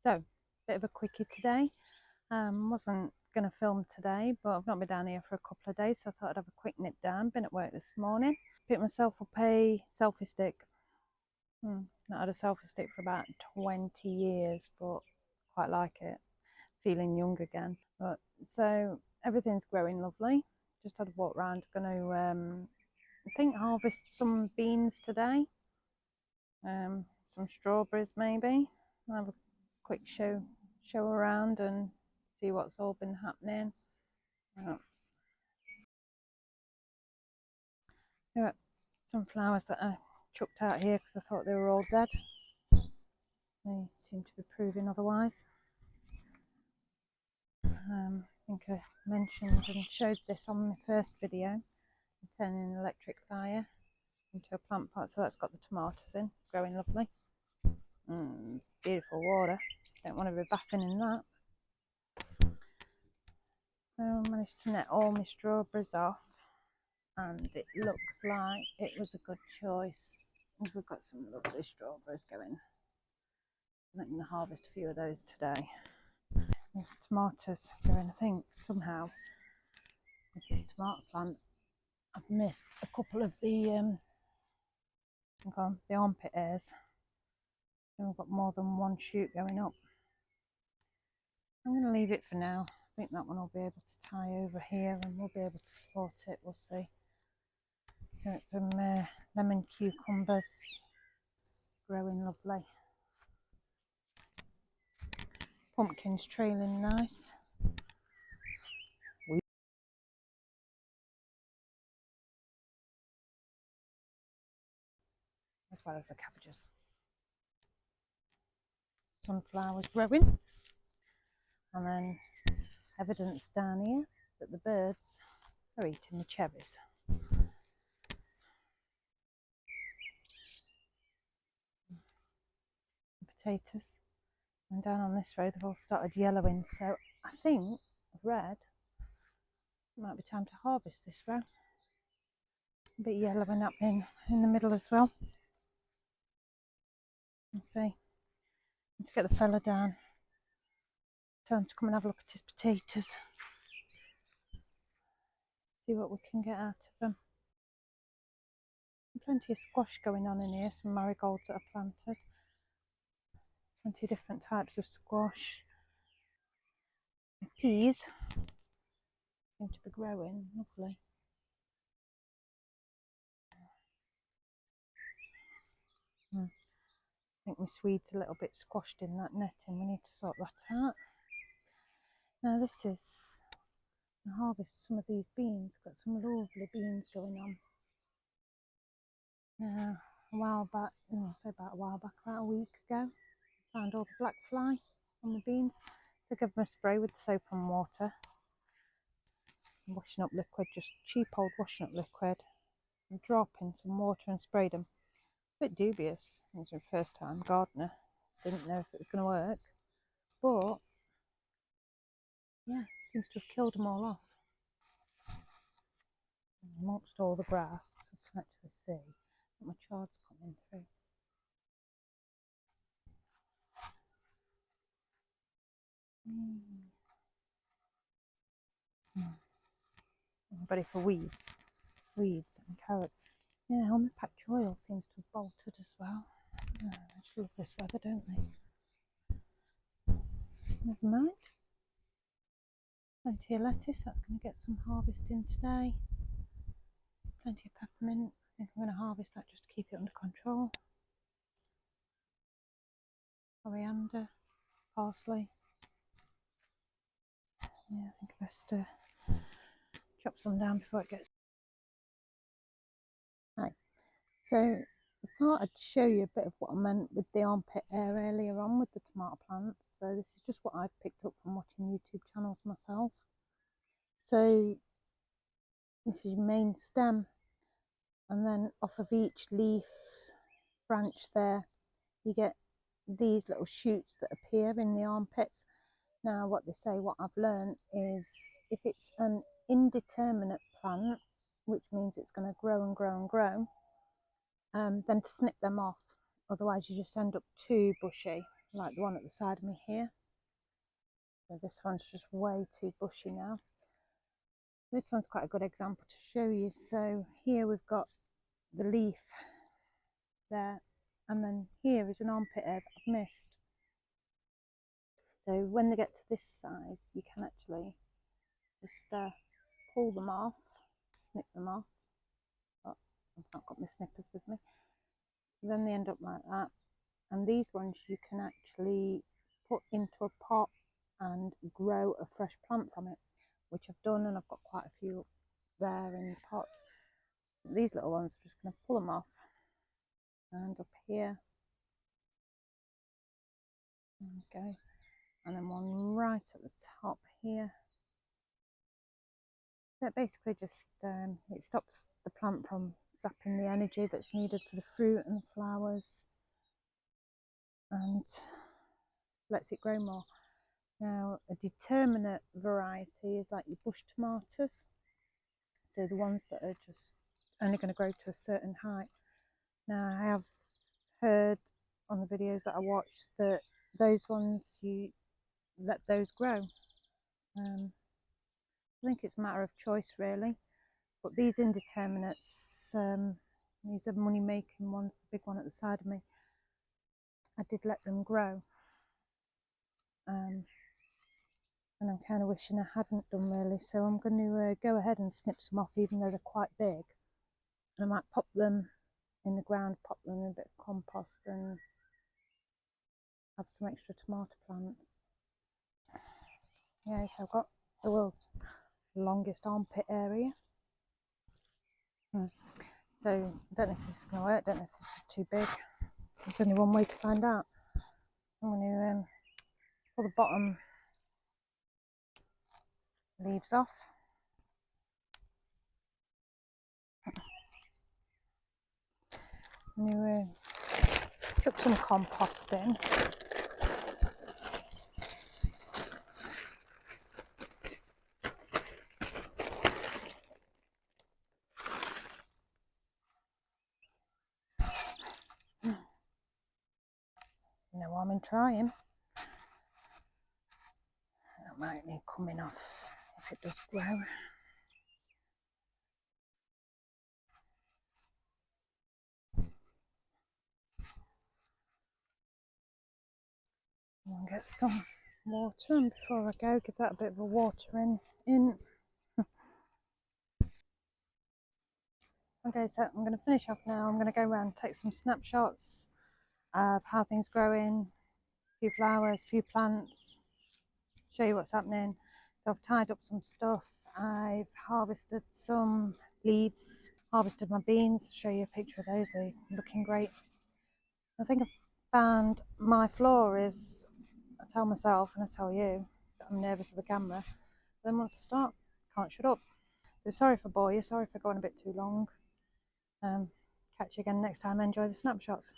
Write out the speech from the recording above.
So, bit of a quickie today. Wasn't going to film today, but I've not been down here for a couple of days, so I thought I'd have a quick nip down. Been at work this morning. Picked myself up a selfie stick. Not had a selfie stick for about 20 years, but quite like it. Feeling young again. But so everything's growing lovely. Just had a walk round. Going to, I think, harvest some beans today. Some strawberries maybe. I'll have a quick show around and see what's all been happening. There are some flowers that I chucked out here because I thought they were all dead. They seem to be proving otherwise. I think I mentioned and showed this on my first video, turning an electric fire into a plant pot. So that's got the tomatoes in, growing lovely. Beautiful water. Don't want to be bathing in that. So I managed to net all my strawberries off, and it looks like it was a good choice. We've got some lovely strawberries going. I'm going to harvest a few of those today. The tomatoes going, I think somehow with this tomato plant I've missed a couple of the armpit hairs. I've got more than one shoot going up. I'm going to leave it for now. I think that one will be able to tie over here and we'll be able to support it. We'll see. Got some lemon cucumbers growing lovely. Pumpkins trailing nice. As well as the cabbages. Sunflowers growing. And then evidence down here that the birds are eating the cherries. Potatoes. And down on this row they've all started yellowing, so I think I've read it might be time to harvest this row. A bit yellowing up in the middle as well. Let's see. Need to get the fella down. Tell him to come and have a look at his potatoes. See what we can get out of them. Plenty of squash going on in here, some marigolds that are planted. Plenty of different types of squash. The peas seem to be growing, lovely. I think my swede's a little bit squashed in that netting, we need to sort that out. Now this is, I harvest some of these beans, got some lovely beans going on. A while back, about a week ago, found all the black fly on the beans. So give them a spray with soap and water. Washing up liquid, just cheap old washing up liquid. And drop in some water and sprayed them. A bit dubious. It was my first time gardener. Didn't know if it was going to work. But, yeah, seems to have killed them all off. And amongst all the grass, I can actually see that my chard's coming through. I'm ready for weeds and carrots. Yeah, all my patch oil seems to have bolted as well. I just love this weather, don't they? Never mind. Plenty of lettuce, that's going to get some harvesting today. Plenty of peppermint, I think I'm going to harvest that just to keep it under control. Coriander, parsley. Yeah, I think I best chop some down before it gets. Right, so I thought I'd show you a bit of what I meant with the armpit hair earlier on with the tomato plants. So this is just what I've picked up from watching YouTube channels myself. So this is your main stem, and then off of each leaf branch there you get these little shoots that appear in the armpits. Now what they say, what I've learned is if it's an indeterminate plant, which means it's going to grow and grow and grow, then to snip them off, otherwise you just end up too bushy, like the one at the side of me here. So this one's just way too bushy now. This one's quite a good example to show you. So here we've got the leaf there, and then here is an armpit hair that I've missed. So when they get to this size, you can actually just pull them off, snip them off. Oh, I've not got my snippers with me. Then they end up like that. And these ones you can actually put into a pot and grow a fresh plant from it, which I've done, and I've got quite a few there in the pots. These little ones, I'm just going to pull them off, and up here, okay, and then one right at the top here. That basically just it stops the plant from zapping the energy that's needed for the fruit and flowers, and lets it grow more. Now, a determinate variety is like your bush tomatoes, so the ones that are just only going to grow to a certain height. Now, I have heard on the videos that I watched that those ones, you let those grow. I think it's a matter of choice really, but these indeterminates, these are money making ones, the big one at the side of me, I did let them grow, and I'm kind of wishing I hadn't done really. So I'm going to go ahead and snip some off, even though they're quite big, and I might pop them in the ground, pop them in a bit of compost, and have some extra tomato plants. Yeah, so I've got the world's longest armpit area. So I don't know if this is going to work, I don't know if this is too big. There's only one way to find out. I'm going to pull the bottom leaves off. I'm going to chuck some compost in. No harm in trying. That might need coming off if it does grow. I'll get some water, and before I go, give that a bit of a watering in. Okay, so I'm going to finish off now. I'm going to go around and take some snapshots of how things growing, a few flowers, a few plants, show you what's happening. So I've tied up some stuff, I've harvested some leaves, harvested my beans, show you a picture of those, they're looking great. I think I've found my flaw is, I tell myself and I tell you that I'm nervous of the camera, but then once I start, I can't shut up. So sorry if I bore you, sorry if I go on a bit too long. Catch you again next time, enjoy the snapshots.